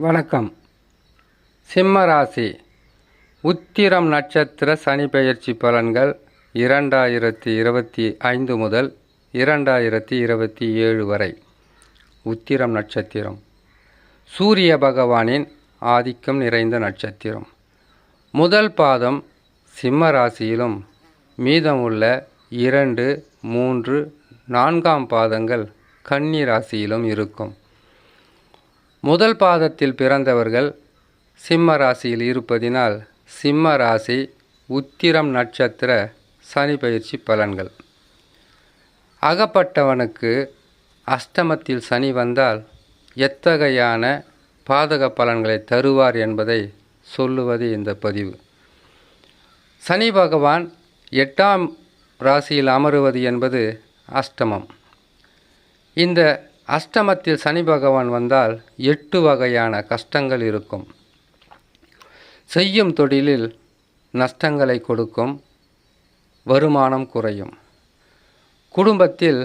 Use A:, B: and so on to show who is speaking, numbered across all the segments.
A: வணக்கம். சிம்ம ராசி உத்திரம் நட்சத்திர சனி பெயர்ச்சி பலன்கள் 2025 முதல் 2027 வரை. உத்திரம் நட்சத்திரம் சூரிய பகவானின் ஆதிக்கம் நிறைந்த நட்சத்திரம். முதல் பாதம் சிம்ம ராசியிலும் மீதமுள்ள 2, 3, 4ஆம் பாதங்கள் கன்னி ராசியிலும் இருக்கும். முதல் பாதத்தில் பிறந்தவர்கள் சிம்ம ராசியில் இருப்பதினால் சிம்ம ராசி உத்திரம் நட்சத்திர சனி பயிற்சி பலன்கள். அகப்பட்டவனுக்கு அஷ்டமத்தில் சனி வந்தால் எத்தகையான பாதக பலன்களை தருவார் என்பதை சொல்லுவது இந்த பதிவு. சனி பகவான் 8ஆம் ராசியில் அமருவது என்பது அஷ்டமம். இந்த அஷ்டமத்தில் சனி பகவான் வந்தால் 8 வகையான கஷ்டங்கள் இருக்கும். செய்யும் தொழிலில் நஷ்டங்களை கொடுக்கும், வருமானம் குறையும். குடும்பத்தில்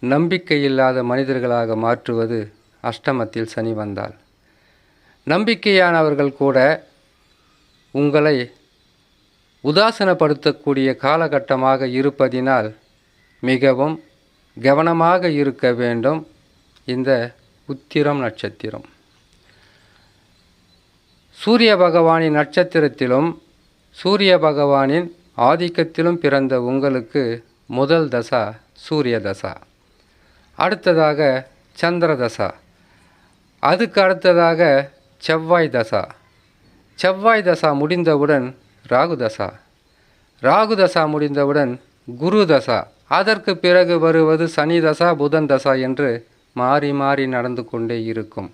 A: நம்பிக்கையில்லாத மனிதர்களாக மாற்றுவது அஷ்டமத்தில் சனி வந்தால். நம்பிக்கையானவர்கள் கூட உங்களை உதாசீனப்படுத்தக்கூடிய காலகட்டமாக இருப்பதினால் மிகவும் கவனமாக இருக்க வேண்டும். இந்த உத்திரம் நட்சத்திரம் சூரிய பகவானின் நட்சத்திரத்திலும் சூரிய பகவானின் ஆதிக்கத்திலும் பிறந்த உங்களுக்கு முதல் தசா சூரிய தசா, அடுத்ததாக சந்திர தசா, அதுக்கு அடுத்ததாக செவ்வாய் தசா. செவ்வாய் தசா முடிந்தவுடன் ராகு தசா, ராகு தசா முடிந்தவுடன் குரு தசா, அதற்கு பிறகு வருவது சனி தசா, புதன் தசா என்று மாறி மாறி நடந்து கொண்டே இருக்கும்.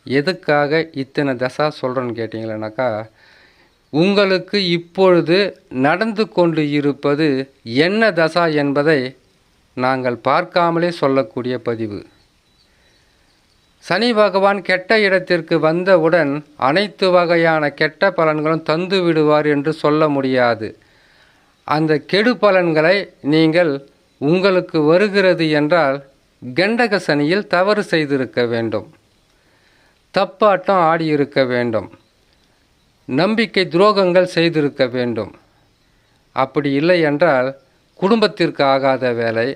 A: எதுக்காக இத்தனை தசா சொல்கிறேன்னு கேட்டிங்களேனாக்கா, உங்களுக்கு இப்பொழுது நடந்து கொண்டு இருப்பது என்ன தசா என்பதை நாங்கள் பார்க்காமலே சொல்லக்கூடிய பதிவு. சனி பகவான் கெட்ட இடத்திற்கு வந்தவுடன் அனைத்து வகையான கெட்ட பலன்களும் தந்து விடுவார் என்று சொல்ல முடியாது. அந்த கெடு பலன்களை நீங்கள் உங்களுக்கு வருகிறது என்றால் கண்டக சனியில் தவறு செய்திருக்க வேண்டும், தப்பாட்டம் ஆடியிருக்க வேண்டும், நம்பிக்கை துரோகங்கள் செய்திருக்க வேண்டும். அப்படி இல்லை என்றால் குடும்பத்திற்கு ஆகாத வேலை,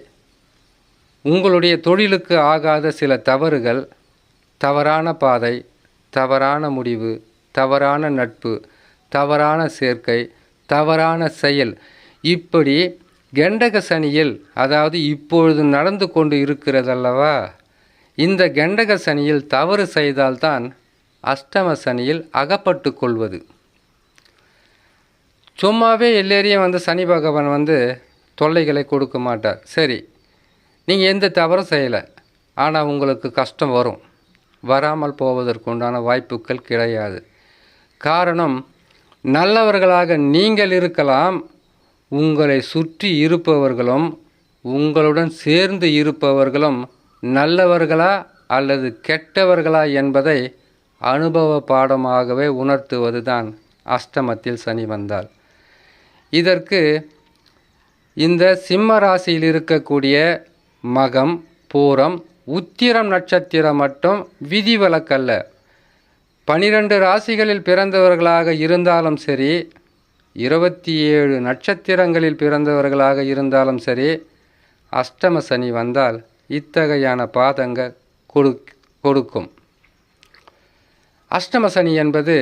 A: உங்களுடைய தொழிலுக்கு ஆகாத சில தவறுகள், தவறான பாதை, தவறான முடிவு, தவறான நட்பு, தவறான சேர்க்கை, தவறான செயல், இப்படி கண்டக சனியில், அதாவது இப்பொழுது நடந்து கொண்டு இருக்கிறதல்லவா, இந்த கண்டக சனியில் தவறு செய்தால்தான் அஷ்டம சனியில் அகப்பட்டு கொள்வது. சும்மாவே எல்லாரையும் சனி பகவான் தொல்லைகளை கொடுக்க மாட்டார். சரி, நீங்கள் எந்த தவறும் செய்யலை, ஆனால் உங்களுக்கு கஷ்டம் வரும். வராமல் போவதற்குண்டான வாய்ப்புகள் கிடையாது. காரணம், நல்லவர்களாக நீங்கள் இருக்கலாம், உங்களை சுற்றி இருப்பவர்களும் உங்களுடன் சேர்ந்து இருப்பவர்களும் நல்லவர்களா அல்லது கெட்டவர்களா என்பதை அனுபவ பாடமாகவே உணர்த்துவது தான் அஷ்டமத்தில் சனி வந்தால். இதற்கு இந்த சிம்ம ராசியில் இருக்கக்கூடிய மகம், பூரம், உத்திரம் நட்சத்திரம் மட்டும் விதிவிலக்கல்ல. 12 ராசிகளில் பிறந்தவர்களாக இருந்தாலும் சரி, 27 நட்சத்திரங்களில் பிறந்தவர்களாக இருந்தாலும் சரி, அஷ்டம சனி வந்தால் இத்தகையான பாதங்கள் கொடுக்கும். அஷ்டம சனி என்பது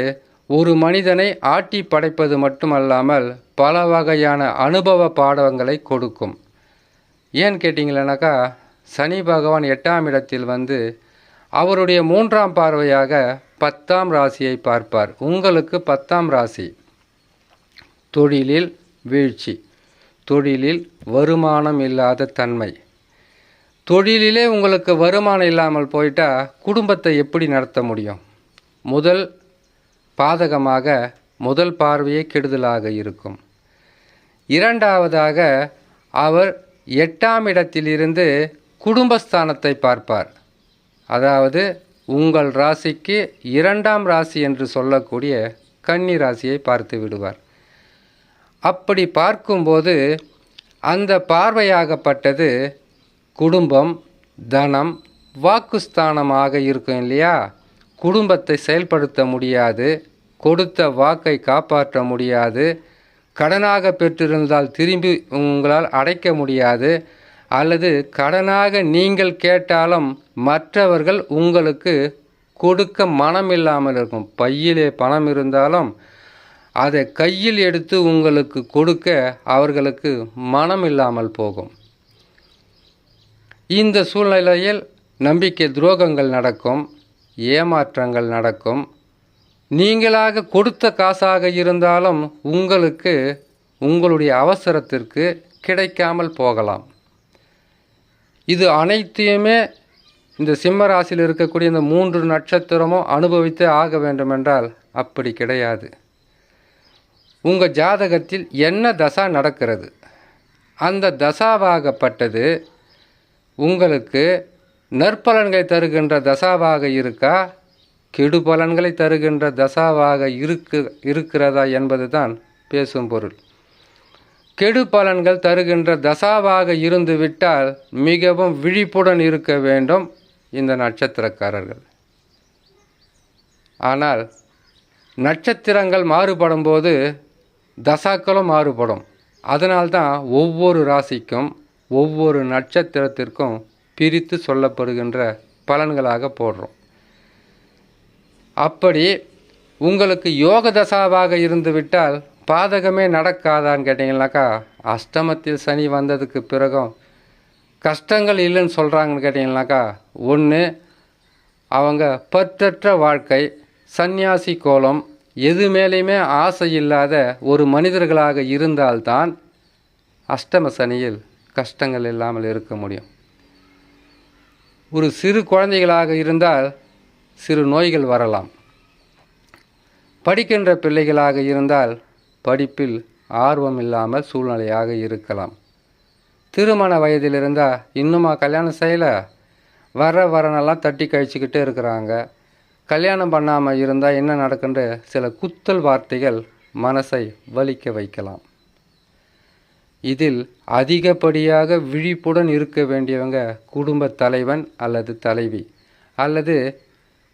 A: ஒரு மனிதனை ஆட்டி படைப்பது மட்டுமல்லாமல் பல வகையான அனுபவ பாடங்களை கொடுக்கும். ஏன்னு கேட்டிங்களேனாக்கா, சனி பகவான் 8ஆம் இடத்தில் அவருடைய 3ஆம் பார்வையாக 10ஆம் ராசியை பார்ப்பார். உங்களுக்கு 10ஆம் ராசி. தொழிலில் வீழ்ச்சி, தொழிலில் வருமானம் இல்லாத தன்மை. தொழிலிலே உங்களுக்கு வருமானம் இல்லாமல் போயிட்டால் குடும்பத்தை எப்படி நடத்த முடியும்? முதல் பாதகமாக முதல் பார்வையே கெடுதலாக இருக்கும். இரண்டாவதாக அவர் 8ஆம் இடத்திலிருந்து குடும்பஸ்தானத்தை பார்ப்பார். அதாவது உங்கள் ராசிக்கு 2ஆம் ராசி என்று சொல்லக்கூடிய கன்னி ராசியை பார்த்து விடுவார். அப்படி பார்க்கும்போது அந்த பார்வையாகப்பட்டது குடும்பம், தனம், வாக்குஸ்தானமாக இருக்கும் இல்லையா? குடும்பத்தை செயல்படுத்த முடியாது, கொடுத்த வாக்கை காப்பாற்ற முடியாது, கடனாக பெற்றிருந்தால் திரும்பி உங்களால் அடைக்க முடியாது, அல்லது கடனாக நீங்கள் கேட்டாலும் மற்றவர்கள் உங்களுக்கு கொடுக்க மனம் இல்லாமல் இருக்கும். பையிலே பணம் இருந்தாலும் அதை கையில் எடுத்து உங்களுக்கு கொடுக்க அவர்களுக்கு மனம் இல்லாமல் போகும். இந்த சூழ்நிலையில் நம்பிக்கை துரோகங்கள் நடக்கும், ஏமாற்றங்கள் நடக்கும். நீங்களாக கொடுத்த காசாக இருந்தாலும் உங்களுக்கு உங்களுடைய அவசரத்திற்கு கிடைக்காமல் போகலாம். இது அனைத்தையுமே இந்த சிம்ம ராசியில் இருக்கக்கூடிய இந்த 3 நட்சத்திரமும் அனுபவித்து ஆக வேண்டுமென்றால் அப்படி கிடையாது. உங்கள் ஜாதகத்தில் என்ன தசா நடக்கிறது, அந்த தசாவாகப்பட்டது உங்களுக்கு நற்பலன்களை தருகின்ற தசாவாக இருக்கா, கெடு பலன்களை தருகின்ற தசாவாக இருக்கிறதா என்பது தான் பேசும் பொருள். கெடு பலன்கள் தருகின்ற தசாவாக இருந்து விட்டால் மிகவும் விழிப்புடன் இருக்க வேண்டும் இந்த நட்சத்திரக்காரர்கள். ஆனால் நட்சத்திரங்கள் மாறுபடும் போது தசாக்களும் மாறுபடும். அதனால்தான் ஒவ்வொரு ராசிக்கும் ஒவ்வொரு நட்சத்திரத்திற்கும் பிரித்து சொல்லப்படுகின்ற பலன்களாக போடுறோம். அப்படி உங்களுக்கு யோக தசாவாக இருந்து விட்டால் பாதகமே நடக்காதான்னு கேட்டிங்கனாக்கா, அஷ்டமத்தில் சனி வந்ததுக்கு பிறகும் கஷ்டங்கள் இல்லைன்னு சொல்கிறாங்கன்னு கேட்டிங்கனாக்கா, ஒன்று அவங்க பற்றற்ற வாழ்க்கை, சந்நியாசி கோலம், எது மேலேயுமே ஆசை இல்லாத ஒரு மனிதர்களாக இருந்தால்தான் அஷ்டம சனியில் கஷ்டங்கள் இல்லாமல் இருக்க முடியும். ஒரு சிறு குழந்தைகளாக இருந்தால் சிறு நோய்கள் வரலாம். படிக்கின்ற பிள்ளைகளாக இருந்தால் படிப்பில் ஆர்வம் இல்லாமல் சூழ்நிலையாக இருக்கலாம். திருமண வயதில் இருந்தால் இன்னுமா கல்யாணம் செய்யலை, வரனெல்லாம் தட்டி கழிச்சுக்கிட்டே இருக்கிறாங்க. கல்யாணம் பண்ணாமல் இருந்தால் என்ன நடக்குன்ற சில குத்தல் வார்த்தைகள் மனசை வலிக்க வைக்கலாம். இதில் அதிகப்படியாக விழிப்புடன் இருக்க வேண்டியவங்க குடும்ப தலைவன் அல்லது தலைவி, அல்லது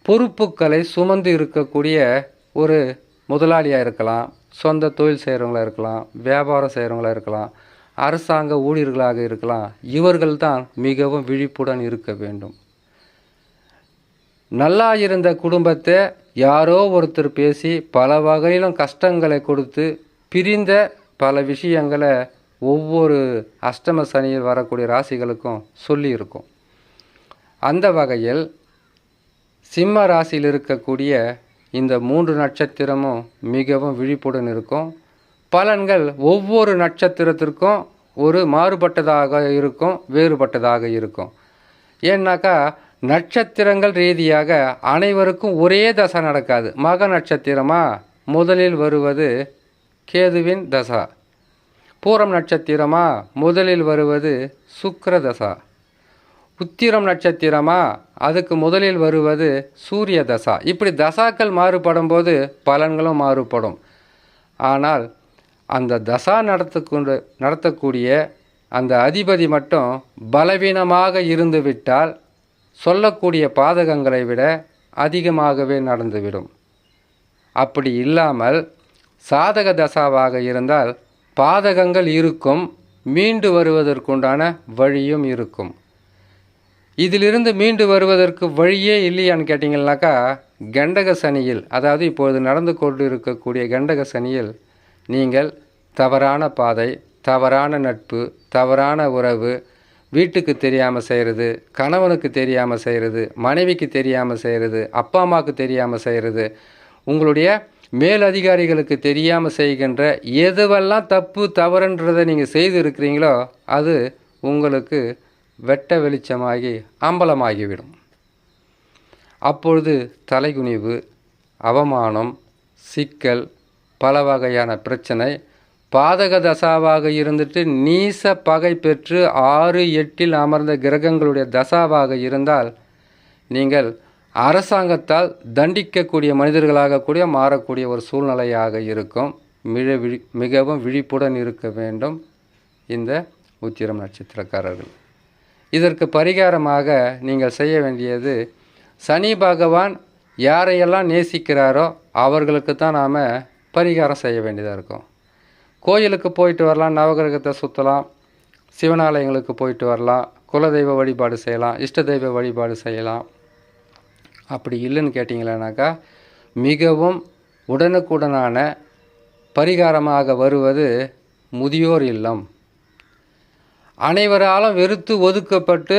A: பொறுப்புகளை சுமந்து இருக்கக்கூடிய ஒரு முதலாளியாக இருக்கலாம், சொந்த தொழில் செய்கிறவங்களாக இருக்கலாம், வியாபாரம் செய்கிறவங்களாக இருக்கலாம், அரசாங்க ஊழியர்களாக இருக்கலாம். இவர்கள்தான் மிகவும் விழிப்புடன் இருக்க வேண்டும். நல்லா இருந்த குடும்பத்தை யாரோ ஒருத்தர் பேசி பல வகையிலும் கஷ்டங்களை கொடுத்து பிரிந்த பல விஷயங்களை ஒவ்வொரு அஷ்டம சனியில் வரக்கூடிய ராசிகளுக்கும் சொல்லியிருக்கும். அந்த வகையில் சிம்ம ராசியில் இருக்கக்கூடிய இந்த 3 நட்சத்திரமும் மிகவும் விழிப்புடன் இருக்கும். பலன்கள் ஒவ்வொரு நட்சத்திரத்திற்கும் ஒரு மாறுபட்டதாக இருக்கும், வேறுபட்டதாக இருக்கும். ஏன்னாக்கா நட்சத்திரங்கள் ரீதியாக அனைவருக்கும் ஒரே தசை நடக்காது. மக நட்சத்திரமாக முதலில் வருவது கேதுவின் தசா, பூரம் நட்சத்திரமாக முதலில் வருவது சுக்கிர தசா, உத்திரம் நட்சத்திரமாக அதுக்கு முதலில் வருவது சூரிய தசா. இப்படி தசாக்கள் மாறுபடும் போது பலன்களும் மாறுபடும். ஆனால் அந்த தசா நடத்தக்கூடிய அந்த அதிபதி மட்டும் பலவீனமாக இருந்து விட்டால் சொல்லக்கூடிய பாதகங்களை விட அதிகமாகவே நடந்துவிடும். அப்படி இல்லாமல் சாதக தசாவாக இருந்தால் பாதகங்கள் இருக்கும், மீண்டு வருவதற்குண்டான வழியும் இருக்கும். இதிலிருந்து மீண்டு வருவதற்கு வழியே இல்லையான்னு கேட்டிங்கன்னாக்கா, கண்டக சனியில், அதாவது இப்பொழுது நடந்து கொண்டு இருக்கக்கூடிய கண்டக சனியில் நீங்கள் தவறான பாதை, தவறான நட்பு, தவறான உறவு, வீட்டுக்கு தெரியாமல் செய்கிறது, கணவனுக்கு தெரியாமல் செய்கிறது, மனைவிக்கு தெரியாமல் செய்கிறது, அப்பா அம்மாவுக்கு தெரியாமல் செய்கிறது, உங்களுடைய மேலதிகாரிகளுக்கு தெரியாமல் செய்கின்ற எதுவெல்லாம் தப்பு தவறுன்றதை நீங்கள் செய்து இருக்கிறீங்களோ அது உங்களுக்கு வெட்ட வெளிச்சமாகி அம்பலமாகிவிடும். அப்பொழுது தலைகுனிவு, அவமானம், சிக்கல், பல வகையான பிரச்சனை. பாதக தசாவாக இருந்துட்டு நீச பகை பெற்று 6, 8 அமர்ந்த கிரகங்களுடைய தசாவாக இருந்தால் நீங்கள் அரசாங்கத்தால் தண்டிக்கக்கூடிய மனிதர்களாக கூட மாறக்கூடிய ஒரு சூழ்நிலையாக இருக்கும். மிகவும் விழிப்புடன் இருக்க வேண்டும் இந்த உத்திரம் நட்சத்திரக்காரர்கள். இதற்கு பரிகாரமாக நீங்கள் செய்ய வேண்டியது, சனி பகவான் யாரையெல்லாம் நேசிக்கிறாரோ அவர்களுக்கு தான் நாம் பரிகாரம் செய்ய வேண்டியதாக இருக்கும். கோயிலுக்கு போயிட்டு வரலாம், நவகிரகத்தை சுற்றலாம், சிவனாலயங்களுக்கு போயிட்டு வரலாம், குலதெய்வ வழிபாடு செய்யலாம், இஷ்ட தெய்வ வழிபாடு செய்யலாம். அப்படி இல்லைன்னு கேட்டிங்களேனாக்கா மிகவும் உடனுக்குடனான பரிகாரமாக வருவது முதியோர் இல்லம். அனைவராலும் வெறுத்து ஒதுக்கப்பட்டு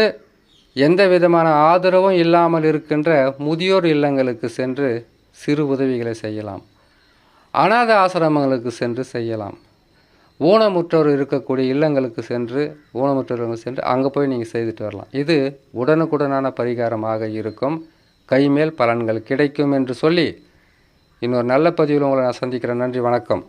A: எந்த விதமான ஆதரவும் இல்லாமல் இருக்கின்ற முதியோர் இல்லங்களுக்கு சென்று சிறு உதவிகளை செய்யலாம். அநாத ஆசிரமங்களுக்கு சென்று செய்யலாம். ஊனமுற்றோர் இருக்கக்கூடிய இல்லங்களுக்கு சென்று அங்கே போய் நீங்கள் செய்துட்டு வரலாம். இது உடனுக்குடனான பரிகாரமாக இருக்கும். கைமேல் பலன்கள் கிடைக்கும் என்று சொல்லி இன்னொரு நல்ல பதிவில் உங்களை நான் சந்திக்கிறேன். நன்றி, வணக்கம்.